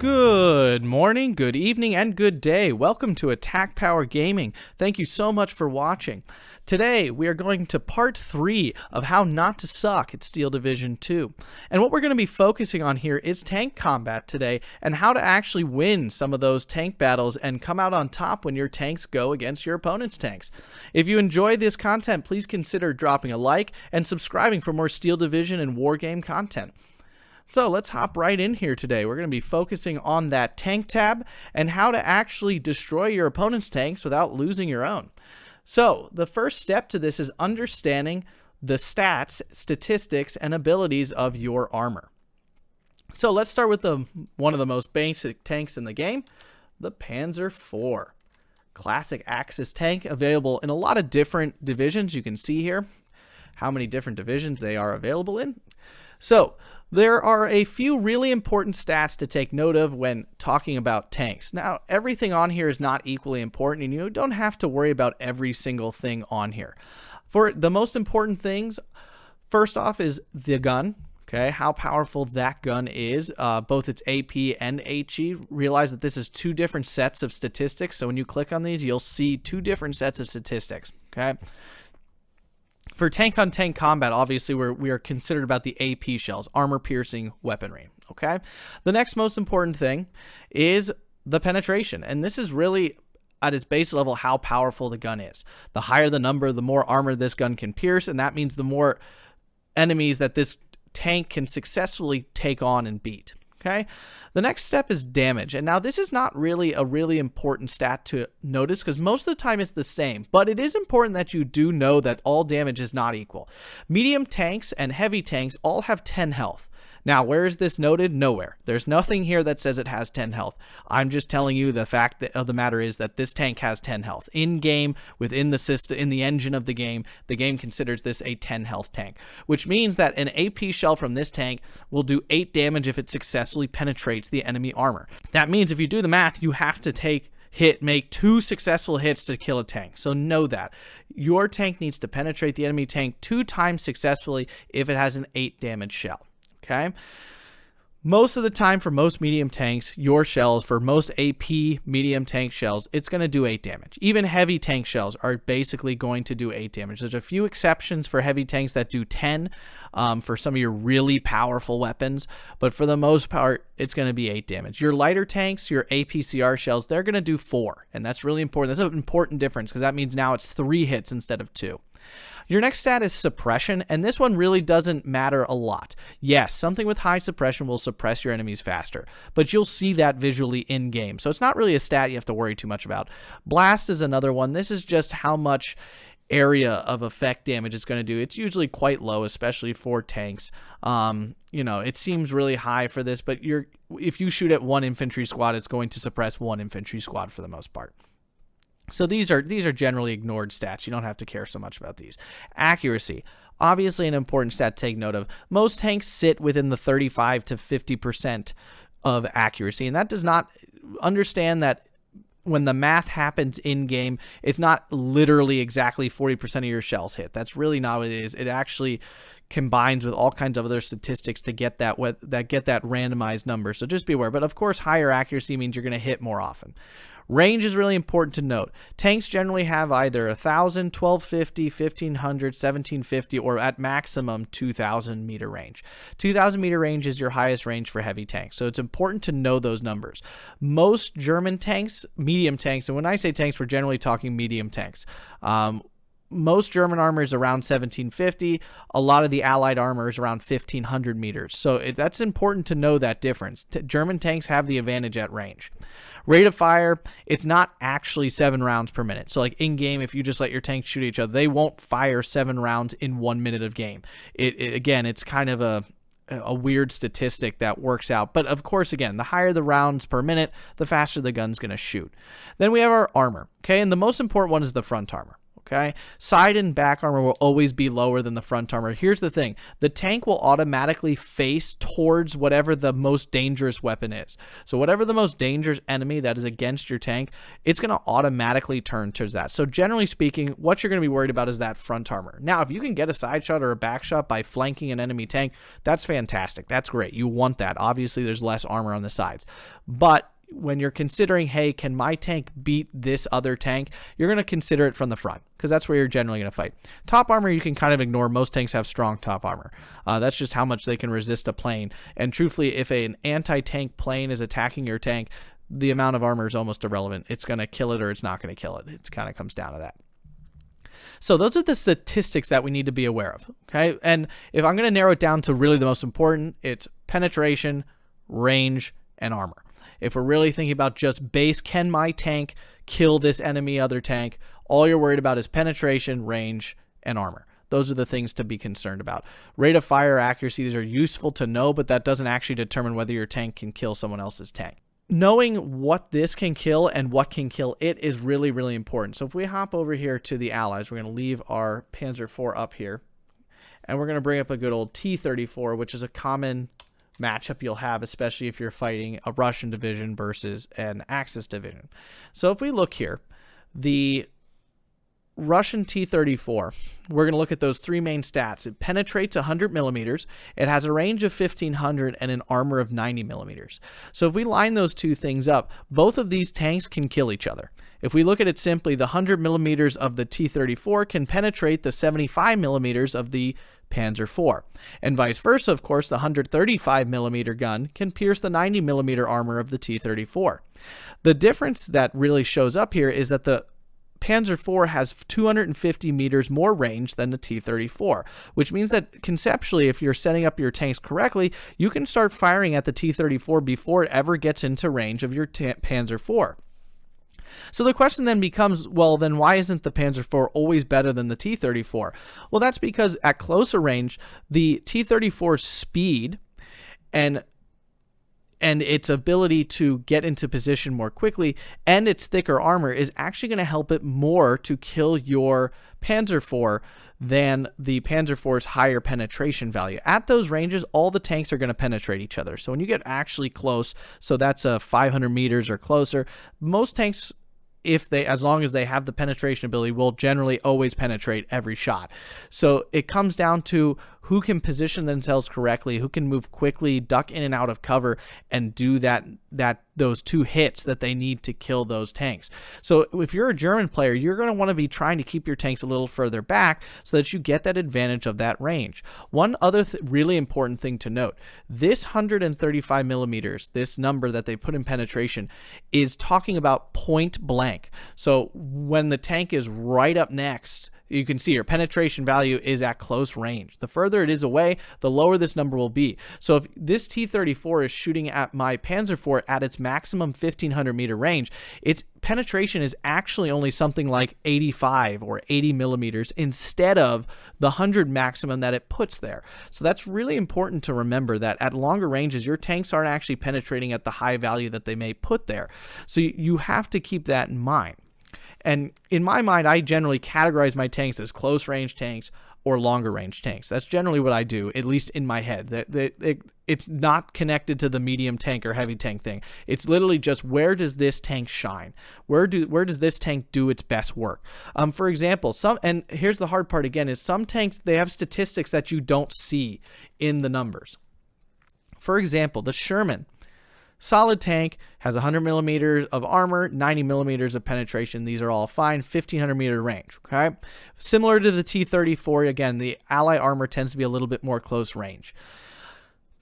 Good morning, good evening, and good day. Welcome to Attack Power Gaming. Thank you so much for watching. Today, we are going to part 3 of how not to suck at Steel Division 2. And what we're going to be focusing on here is tank combat today and how to actually win some of those tank battles and come out on top when your tanks go against your opponent's tanks. If you enjoy this content, please consider dropping a like and subscribing for more Steel Division and Wargame content. So let's hop right in here today. We're going to be focusing on that tank tab and how to actually destroy your opponent's tanks without losing your own. So the first step to this is understanding the stats, statistics, and abilities of your armor. So let's start with one of the most basic tanks in the game, the Panzer IV Classic Axis tank, available in a lot of different divisions. You can see here how many different divisions they are available in. So there are a few really important stats to take note of when talking about tanks. Now, everything on here is not equally important, and you don't have to worry about every single thing on here. For the most important things, first off is the gun. Okay, how powerful that gun is, both its AP and HE. Realize that this is two different sets of statistics, so when you click on these, you'll see two different sets of statistics. Okay. For tank-on-tank combat, obviously, we are considered about the AP shells, armor-piercing weaponry, okay? The next most important thing is the penetration, and this is really, at its base level, how powerful the gun is. The higher the number, the more armor this gun can pierce, and that means the more enemies that this tank can successfully take on and beat. Okay, the next step is damage, and now this is not really a really important stat to notice because most of the time it's the same, but it is important that you do know that all damage is not equal. Medium tanks and heavy tanks all have 10 health. Now, where is this noted? Nowhere. There's nothing here that says it has 10 health. I'm just telling you the fact of the matter is that this tank has 10 health. In-game, within the system, in the engine of the game considers this a 10 health tank, which means that an AP shell from this tank will do 8 damage if it successfully penetrates the enemy armor. That means if you do the math, you have to make 2 successful hits to kill a tank. So know that. Your tank needs to penetrate the enemy tank 2 times successfully if it has an 8 damage shell. Okay, most of the time for most medium tanks, your shells, for most AP medium tank shells, it's going to do 8 damage. Even heavy tank shells are basically going to do 8 damage. There's a few exceptions for heavy tanks that do 10 for some of your really powerful weapons, but for the most part, it's going to be 8 damage. Your lighter tanks, your APCR shells, they're going to do 4, and that's really important. That's an important difference because that means now it's 3 hits instead of 2. Your next stat is suppression, and this one really doesn't matter a lot. Yes, something with high suppression will suppress your enemies faster, but you'll see that visually in-game, so it's not really a stat you have to worry too much about. Blast is another one. This is just how much area of effect damage it's going to do. It's usually quite low, especially for tanks. It seems really high for this, but if you shoot at 1 infantry squad, it's going to suppress 1 infantry squad for the most part. So these are generally ignored stats. You don't have to care so much about these. Accuracy, obviously an important stat to take note of. Most tanks sit within the 35 to 50% of accuracy, and that does not understand that when the math happens in-game, it's not literally exactly 40% of your shells hit. That's really not what it is. It actually combines with all kinds of other statistics to get that randomized number. So just be aware. But of course, higher accuracy means you're going to hit more often. Range is really important to note. Tanks generally have either 1,000, 1,250, 1,500, 1,750, or at maximum 2,000 meter range. 2,000 meter range is your highest range for heavy tanks, so it's important to know those numbers. Most German tanks, medium tanks, and when I say tanks, we're generally talking medium tanks. Most German armor is around 1,750. A lot of the Allied armor is around 1,500 meters. So that's important to know that difference. German tanks have the advantage at range. Rate of fire, it's not actually 7 rounds per minute. So like in-game, if you just let your tanks shoot each other, they won't fire 7 rounds in 1 minute of game. Again, it's kind of a weird statistic that works out. But of course, again, the higher the rounds per minute, the faster the gun's going to shoot. Then we have our armor. Okay, and the most important one is the front armor. Okay, side and back armor will always be lower than the front armor. Here's the thing: the tank will automatically face towards whatever the most dangerous weapon is. So whatever the most dangerous enemy that is against your tank, it's going to automatically turn towards that. So generally speaking, what you're going to be worried about is that front armor. Now, if you can get a side shot or a back shot by flanking an enemy tank, that's fantastic. That's great. You want that. Obviously, there's less armor on the sides. But when you're considering, hey, can my tank beat this other tank, you're going to consider it from the front, because that's where you're generally going to fight. Top armor you can kind of ignore. Most tanks have strong top armor. That's just how much they can resist a plane. And truthfully, if an anti-tank plane is attacking your tank, the amount of armor is almost irrelevant. It's going to kill it or it's not going to kill it. It kind of comes down to that. So those are the statistics that we need to be aware of. Okay, and if I'm going to narrow it down to really the most important, it's penetration, range, and armor. If we're really thinking about just base, can my tank kill this enemy other tank? All you're worried about is penetration, range, and armor. Those are the things to be concerned about. Rate of fire, accuracy, these are useful to know, but that doesn't actually determine whether your tank can kill someone else's tank. Knowing what this can kill and what can kill it is really, really important. So if we hop over here to the allies, we're going to leave our Panzer IV up here, and we're going to bring up a good old T-34, which is a common matchup you'll have, especially if you're fighting a Russian division versus an Axis division. So if we look here, the Russian T-34, we're going to look at those three main stats. It penetrates 100 millimeters, it has a range of 1500, and an armor of 90 millimeters. So if we line those two things up, both of these tanks can kill each other. If we look at it simply, the 100 millimeters of the T-34 can penetrate the 75 millimeters of the Panzer IV. And vice versa, of course, the 135 millimeter gun can pierce the 90 millimeter armor of the T-34. The difference that really shows up here is that the Panzer IV has 250 meters more range than the T-34, which means that conceptually, if you're setting up your tanks correctly, you can start firing at the T-34 before it ever gets into range of your Panzer IV. So the question then becomes, well, then why isn't the Panzer IV always better than the T-34? Well, that's because at closer range, the T-34's speed and its ability to get into position more quickly and its thicker armor is actually going to help it more to kill your Panzer IV than the Panzer IV's higher penetration value. At those ranges, all the tanks are going to penetrate each other. So when you get actually close, so that's 500 meters or closer, most tanks, as long as they have the penetration ability, will generally always penetrate every shot. So it comes down to who can position themselves correctly, who can move quickly, duck in and out of cover, and do those two hits that they need to kill those tanks. So if you're a German player, you're going to want to be trying to keep your tanks a little further back so that you get that advantage of that range. One other really important thing to note, this 135 millimeters, this number that they put in penetration, is talking about point blank. So when the tank is right up next, you can see your penetration value is at close range. The further it is away, the lower this number will be. So if this T-34 is shooting at my Panzer IV at its maximum 1500 meter range, its penetration is actually only something like 85 or 80 millimeters instead of the 100 maximum that it puts there. So that's really important to remember, that at longer ranges, your tanks aren't actually penetrating at the high value that they may put there. So you have to keep that in mind. And in my mind, I generally categorize my tanks as close range tanks or longer range tanks. That's generally what I do, at least in my head. It's not connected to the medium tank or heavy tank thing. It's literally just, where does this tank shine? Where does this tank do its best work? For example, and here's the hard part again, is some tanks, they have statistics that you don't see in the numbers. For example, the Sherman. Solid tank, has 100 millimeters of armor, 90 millimeters of penetration. These are all fine. 1500 meter range. Okay, similar to the T-34. Again, the ally armor tends to be a little bit more close range.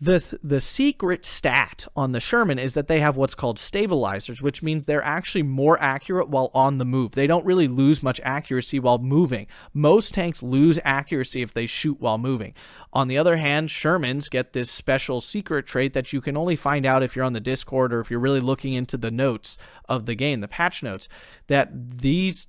The secret stat on the Sherman is that they have what's called stabilizers, which means they're actually more accurate while on the move. They don't really lose much accuracy while moving. Most tanks lose accuracy if they shoot while moving. On the other hand, Shermans get this special secret trait that you can only find out if you're on the Discord or if you're really looking into the notes of the game, the patch notes, that these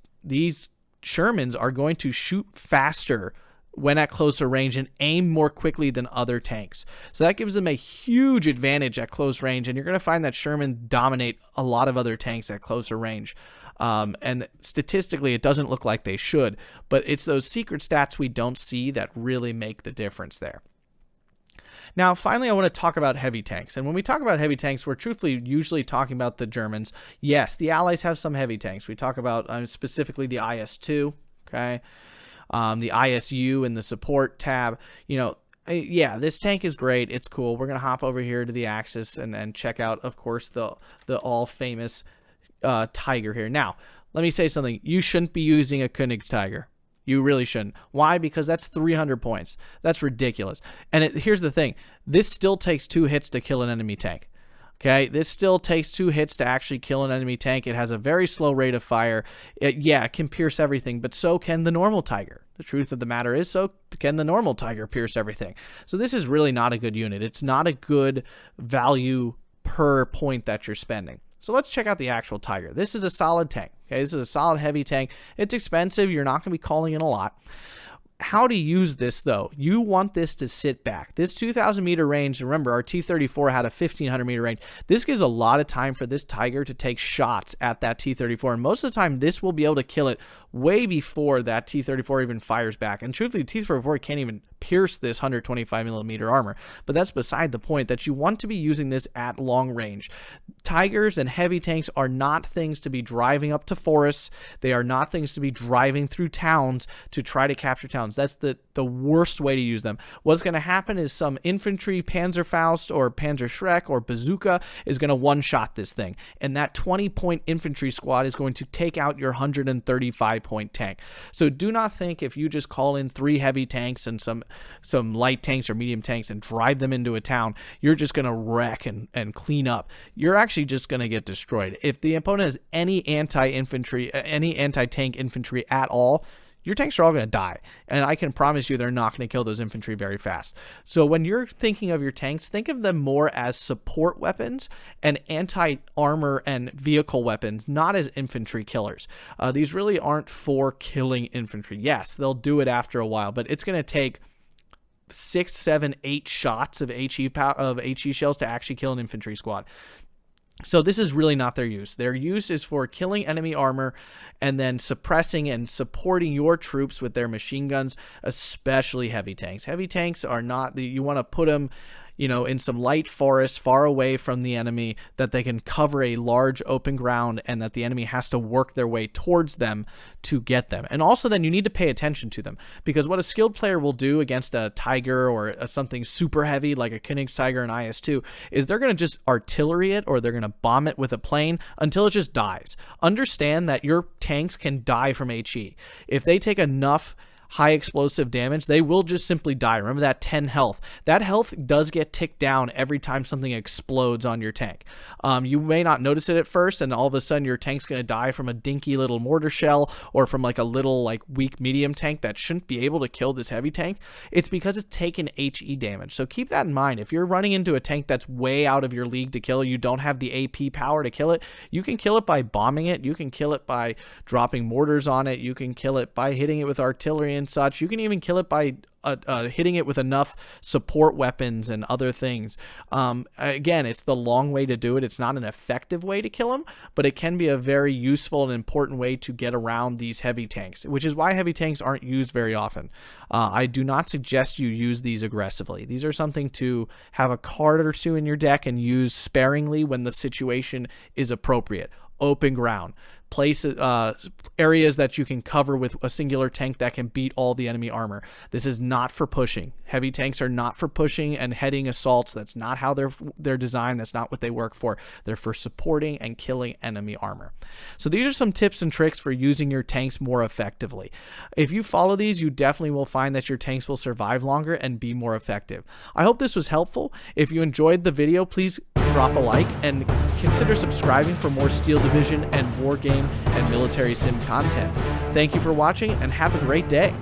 Shermans are going to shoot faster when at closer range and aim more quickly than other tanks. So that gives them a huge advantage at close range, and you're going to find that Sherman dominate a lot of other tanks at closer range. And statistically, it doesn't look like they should, but it's those secret stats we don't see that really make the difference there. Now, finally, I want to talk about heavy tanks. And when we talk about heavy tanks, we're truthfully usually talking about the Germans. Yes, the Allies have some heavy tanks. We talk about specifically the IS-2, okay? The ISU in the support tab. You know, yeah, this tank is great. It's cool. We're going to hop over here to the Axis and check out, of course, the all-famous Tiger here. Now, let me say something. You shouldn't be using a Königstiger. You really shouldn't. Why? Because that's 300 points. That's ridiculous. And here's the thing. This still takes 2 hits to kill an enemy tank. Okay, this still takes 2 hits to actually kill an enemy tank. It has a very slow rate of fire. It can pierce everything, but so can the normal Tiger. The truth of the matter is, so can the normal Tiger pierce everything. So this is really not a good unit. It's not a good value per point that you're spending. So let's check out the actual Tiger. This is a solid tank. Okay, this is a solid heavy tank. It's expensive. You're not going to be calling in a lot. How to use this, though? You want this to sit back. This 2,000 meter range, remember, our T-34 had a 1,500 meter range. This gives a lot of time for this Tiger to take shots at that T-34, and most of the time, this will be able to kill it way before that T-34 even fires back. And truthfully, T-34 can't even pierce this 125 millimeter armor, but that's beside the point. That you want to be using this at long range. Tigers and heavy tanks are not things to be driving up to forests. They are not things to be driving through towns to try to capture towns. That's the worst way to use them. What's going to happen is some infantry Panzerfaust or Panzer Schreck or Bazooka is going to one-shot this thing, and that 20-point infantry squad is going to take out your 135-point tank. So do not think if you just call in 3 heavy tanks and some light tanks or medium tanks and drive them into a town, you're just going to wreck and clean up. You're actually just going to get destroyed. If the opponent has any anti-infantry, any anti-tank infantry at all, your tanks are all going to die. And I can promise you they're not going to kill those infantry very fast. So when you're thinking of your tanks, think of them more as support weapons and anti-armor and vehicle weapons, not as infantry killers. These really aren't for killing infantry. Yes, they'll do it after a while, but it's going to take 6, 7, 8 shots of HE shells to actually kill an infantry squad. So this is really not their use. Their use is for killing enemy armor and then suppressing and supporting your troops with their machine guns, especially heavy tanks. Heavy tanks are not, you want to put them, you know, in some light forest far away from the enemy, that they can cover a large open ground and that the enemy has to work their way towards them to get them. And also then you need to pay attention to them, because what a skilled player will do against a Tiger or something super heavy like a Königstiger and IS-2 is they're going to just artillery it, or they're going to bomb it with a plane until it just dies. Understand that your tanks can die from HE. If they take enough high explosive damage, they will just simply die. Remember that 10 health. That health does get ticked down every time something explodes on your tank. You may not notice it at first, and all of a sudden your tank's going to die from a dinky little mortar shell or from like a little like weak medium tank that shouldn't be able to kill this heavy tank. It's because it's taken HE damage. So keep that in mind. If you're running into a tank that's way out of your league to kill, you don't have the AP power to kill it, you can kill it by bombing it. You can kill it by dropping mortars on it. You can kill it by hitting it with artillery and such. You can even kill it by hitting it with enough support weapons and other things. Again, it's the long way to do it. It's not an effective way to kill them, but it can be a very useful and important way to get around these heavy tanks, which is why heavy tanks aren't used very often. I do not suggest you use these aggressively. These are something to have a card or 2 in your deck and use sparingly when the situation is appropriate. Open ground, places, areas that you can cover with a singular tank that can beat all the enemy armor. This is not for pushing. Heavy tanks are not for pushing and heading assaults. That's not how they're designed. That's not what they work for. They're for supporting and killing enemy armor. So these are some tips and tricks for using your tanks more effectively. If you follow these, you definitely will find that your tanks will survive longer and be more effective. I hope this was helpful. If you enjoyed the video, please drop a like and consider subscribing for more Steel Division and war game and military sim content. Thank you for watching and have a great day.